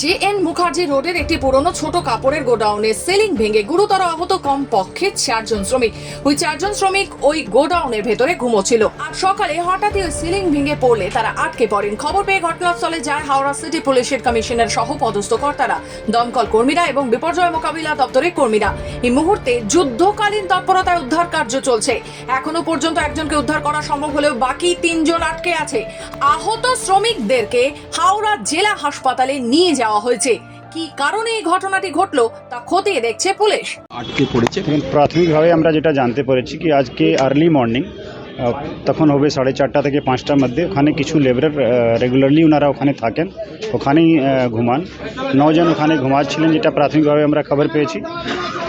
জে.এন. মুখার্জি রোডের একটি পুরনো ছোট কাপড়ের গোডাউনে সিলিং ভেঙে গুরুতর আহত কমপক্ষে 4 জন শ্রমিক। ওই 4 জন শ্রমিক ওই গোডাউনের ভেতরে ঘুমোচ্ছিল। আর সকালে হঠাৎই ওই সিলিং ভেঙে পড়লে তারা আটকে পড়েন। খবর পেয়ে ঘটনাস্থলে যায় হাওড়া সিটি পুলিশের কমিশনার সহ পদস্থ কর্তারা, দমকল কর্মীরা এবং বিপর্যয় মোকাবিলা দপ্তরের কর্মীরা। এই মুহূর্তে যুদ্ধকালীন তৎপরতায় উদ্ধার কার্য চলছে। এখনো পর্যন্ত একজনকে উদ্ধার করা সম্ভব হলেও বাকি 3 জন আটকে আছে। আহত শ্রমিকদেরকে হাওড়া জেলা হাসপাতালে নিয়ে যাওয়া হয়েছে। কি কারণে এই ঘটনাটি ঘটলো তা খতিয়ে দেখছে পুলিশ। আটকে পড়েছে। প্রাথমিকভাবে আমরা যেটা জানতে পেরেছি কি আজকে আর্লি মর্নিং তখন হবে 4:30 থেকে 5টার মধ্যে ওখানে কিছু লেবারার রেগুলারলি ওনারা ওখানে থাকেন, ওখানেই ঘুমান। 9 জন ওখানে ঘুমাচ্ছিলেন, যেটা প্রাথমিকভাবে আমরা খবর পেয়েছি।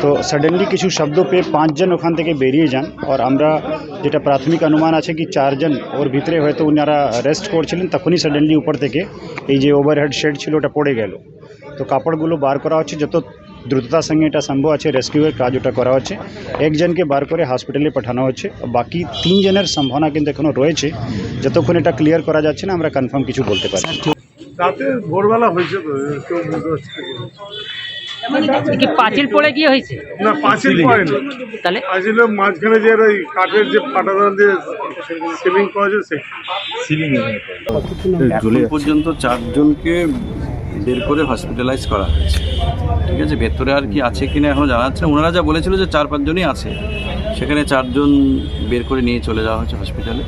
তো সাডেনলি কিছু শব্দ পেয়ে 5 জন ওখান থেকে বেরিয়ে যান। আর আমরা যেটা প্রাথমিক অনুমান আছে কি 4 জন ওর ভিতরে হয়তো ওনারা রেস্ট করছিলেন, তখনই সাডেনলি উপর থেকে এই যে ওভারহেড শেড ছিল ওটা পড়ে গেল। তো কাপড়গুলো বার করা হচ্ছে, যত দ্রুততার সঙ্গে এটা সম্ভব আছে রেস্কিউয়ের কাজ ওটা করা হচ্ছে। একজনকে বার করে হসপিটালে পাঠানো হচ্ছে। বাকি 3 জনের সম্ভাবনা কিন্তু এখনও রয়েছে। যতক্ষণ এটা ক্লিয়ার করা যাচ্ছে না আমরা কনফার্ম কিছু বলতে পারছি। রাতে ভোরবেলা হয়েছে তো কেউ বুঝতে পারছে কি পাঁচিল পড়ে গিয়ে হয়েছে? না, পাঁচিল পড়েনি। তাহলে পাঁচিলের মাঝখানে যে ওই কাঠের যে পাটাদান দিয়ে সিলিং করা যায় সিলিং এখন পর্যন্ত 4 জনকে বের করে হসপিটালাইজ করা হয়েছে। ঠিক আছে, ভেতরে আর কি আছে কিনা এখনো জানা যাচ্ছে না। ওনারা যা বলেছিল যে 4-5 জনই আছে, সেখানে 4 জন বের করে নিয়ে চলে যাওয়া হয়েছে হসপিটালে।